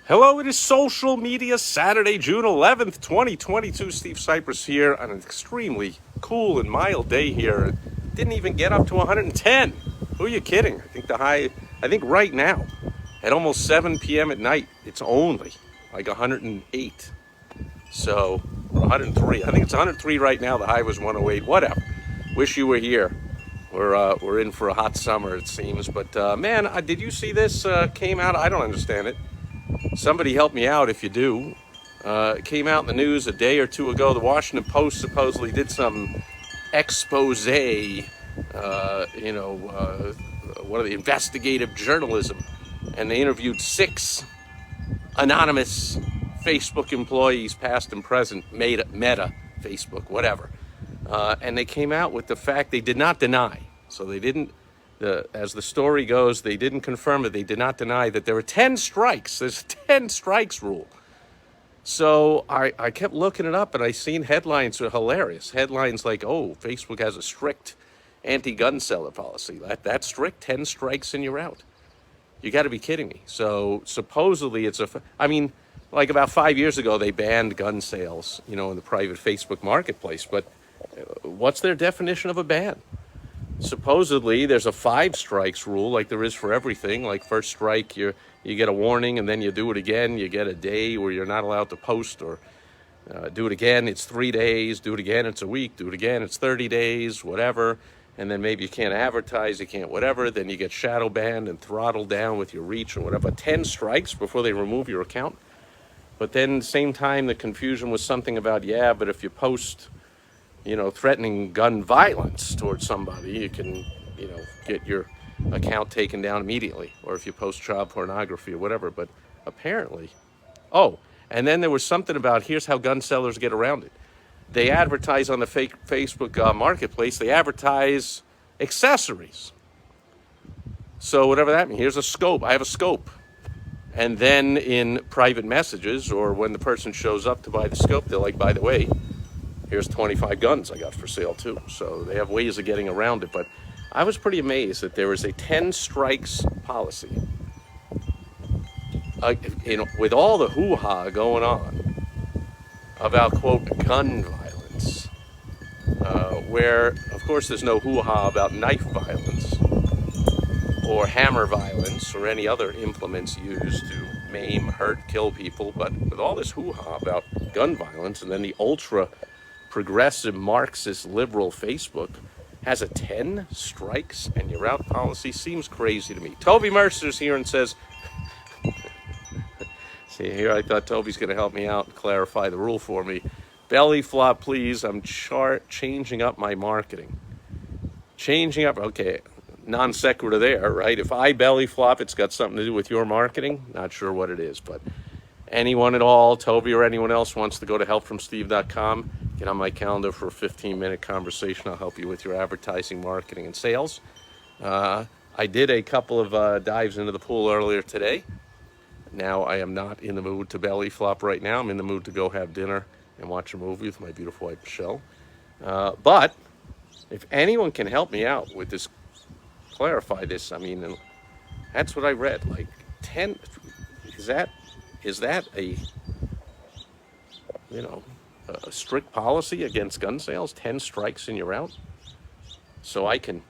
Hello, it is Social Media Saturday, June 11th, 2022. Steve Sipress here on an extremely cool and mild day here. It didn't even get up to 110. Who are you kidding? I think right now, at almost 7 p.m. at night, it's only like 108. So, or 103. I think it's 103 right now. The high was 108. Whatever. Wish you were here. We're in for a hot summer, it seems. But man, did you see this? Came out. I don't understand it. Somebody help me out if you do. It came out in the news a day or two ago. The Washington Post supposedly did some expose, what are the investigative journalism, and they interviewed 6 anonymous Facebook employees, past and present, Meta, Facebook, whatever. And they came out with the fact they did not deny. So they didn't. As the story goes, they didn't confirm it. They did not deny that there were 10 strikes. There's a 10 strikes rule. So I kept looking it up, and I seen headlines that are hilarious. Headlines like, oh, Facebook has a strict anti-gun seller policy. That's strict, 10 strikes and you're out. You got to be kidding me. So supposedly like about 5 years ago, they banned gun sales, in the private Facebook marketplace. But what's their definition of a ban? Supposedly, there's a 5 strikes rule, like there is for everything. Like first strike, you get a warning, and then you do it again. You get a day where you're not allowed to post, or do it again, it's 3 days. Do it again, it's a week. Do it again, it's 30 days, whatever. And then maybe you can't advertise, you can't whatever. Then you get shadow banned and throttled down with your reach or whatever. 10 strikes before they remove your account. But then, same time, the confusion was something about, but if you post threatening gun violence towards somebody, you can, get your account taken down immediately. Or if you post child pornography or whatever. But apparently, and then there was something about, here's how gun sellers get around it. They advertise on the fake Facebook marketplace. They advertise accessories. So whatever that means, here's a scope. I have a scope. And then in private messages, or when the person shows up to buy the scope, they're like, by the way, here's 25 guns I got for sale too. So they have ways of getting around it. But I was pretty amazed that there was a 10 strikes policy. With all the hoo-ha going on about, quote, gun violence, where, of course, there's no hoo-ha about knife violence or hammer violence or any other implements used to maim, hurt, kill people. But with all this hoo-ha about gun violence, and then the ultra progressive Marxist liberal Facebook has a 10 strikes and you're out policy, seems crazy to me. Toby Mercer's here and says, see here, I thought Toby's going to help me out and clarify the rule for me. Belly flop, please. I'm changing up my marketing. Changing up, okay, non sequitur there, right? If I belly flop, it's got something to do with your marketing. Not sure what it is, but anyone at all, Toby or anyone else, wants to go to helpfromsteve.com, get on my calendar for a 15-minute conversation. I'll help you with your advertising, marketing, and sales. I did a couple of dives into the pool earlier today. Now I am not in the mood to belly flop right now. I'm in the mood to go have dinner and watch a movie with my beautiful wife, Michelle. But if anyone can help me out with this, clarify this, that's what I read. Like 10, is that a strict policy against gun sales? 10 strikes and you're out? So I can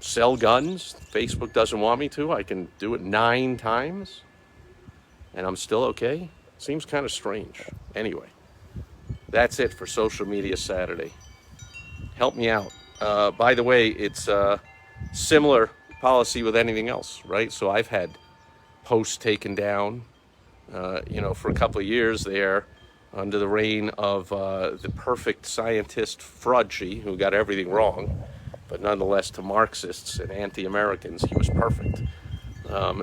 sell guns. Facebook doesn't want me to. I can do it 9 times and I'm still okay? Seems kind of strange. Anyway, that's it for Social Media Saturday. Help me out. By the way, it's a similar policy with anything else, right? So I've had posts taken down, for a couple of years there, under the reign of the perfect scientist Frudgy, who got everything wrong, but nonetheless, to Marxists and anti-Americans, he was perfect.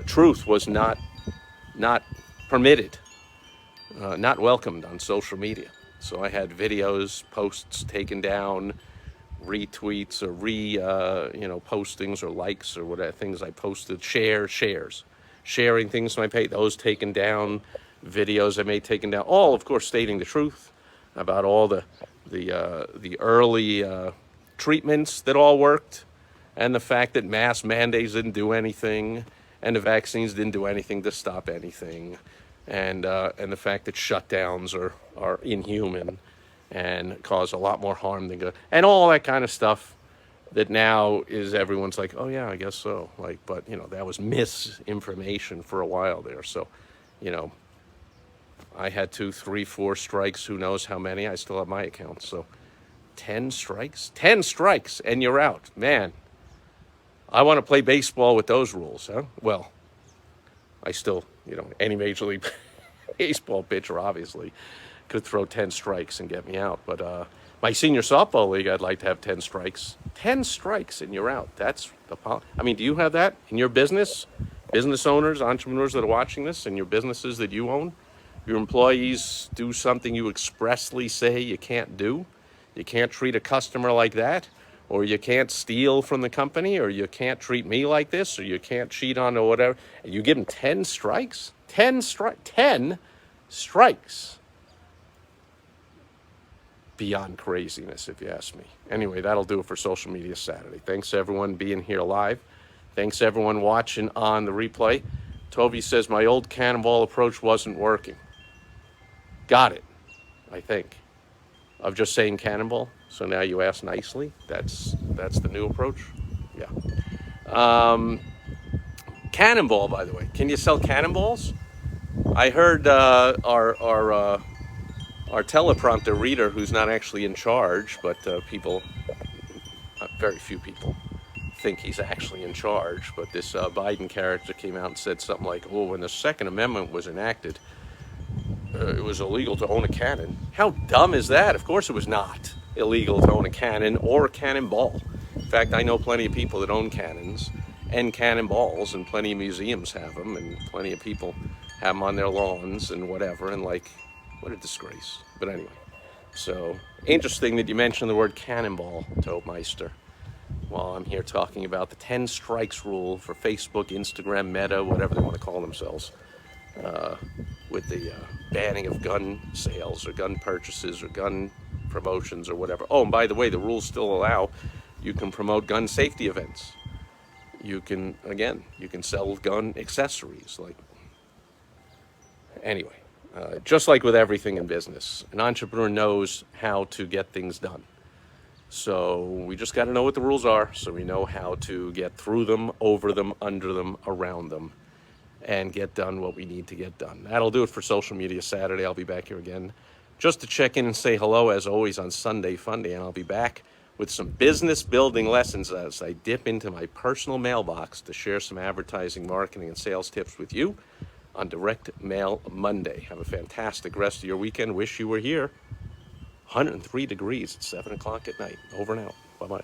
Truth was not permitted, not welcomed on social media. So I had videos, posts taken down, retweets or postings or likes or whatever things I posted, sharing things on my page, those taken down, videos I made taken down, all of course stating the truth about all the early treatments that all worked, and the fact that mass mandates didn't do anything, and the vaccines didn't do anything to stop anything, and the fact that shutdowns are inhuman and cause a lot more harm than good, and all that kind of stuff. That now is everyone's like, oh yeah, I guess so. Like, but that was misinformation for a while there. So, you know, I had 2, 3, 4 strikes. Who knows how many? I still have my account. So, 10 strikes, and you're out, man. I want to play baseball with those rules, huh? Well, I still, any Major League Baseball pitcher obviously could throw 10 strikes and get me out. But my senior softball league, I'd like to have 10 strikes. 10 strikes and you're out. That's the policy. I mean, do you have that in your business? Business owners, entrepreneurs that are watching this, and your businesses that you own? Your employees do something you expressly say you can't do? You can't treat a customer like that? Or you can't steal from the company? Or you can't treat me like this? Or you can't cheat on or whatever? And you give them 10 strikes? 10 strikes. Beyond craziness, if you ask me. Anyway, that'll do it for Social Media Saturday. Thanks everyone being here live. Thanks everyone watching on the replay. Toby says my old cannonball approach wasn't working. Got it, I think. Of just saying cannonball. So now you ask nicely. That's the new approach. Yeah. Cannonball, by the way. Can you sell cannonballs? I heard our teleprompter reader, who's not actually in charge, but very few people think he's actually in charge. But this Biden character came out and said something like, "Oh, when the Second Amendment was enacted, it was illegal to own a cannon." How dumb is that? Of course, it was not illegal to own a cannon or a cannonball. In fact, I know plenty of people that own cannons and cannonballs, and plenty of museums have them, and plenty of people have them on their lawns and whatever. And like, what a disgrace. But anyway, so interesting that you mentioned the word cannonball, Tobemeister, while I'm here talking about the 10 strikes rule for Facebook, Instagram, Meta, whatever they want to call themselves, with the banning of gun sales or gun purchases or gun promotions or whatever. Oh, and by the way, the rules still allow you can promote gun safety events. You can sell gun accessories. Anyway, just like with everything in business, an entrepreneur knows how to get things done. So we just got to know what the rules are, so we know how to get through them, over them, under them, around them, and get done what we need to get done. That'll do it for Social Media Saturday. I'll be back here again just to check in and say hello, as always, on Sunday Funday, and I'll be back with some business building lessons as I dip into my personal mailbox to share some advertising, marketing, and sales tips with you on Direct Mail Monday. Have a fantastic rest of your weekend. Wish you were here. 103 degrees at 7 o'clock at night. Over and out. Bye-bye.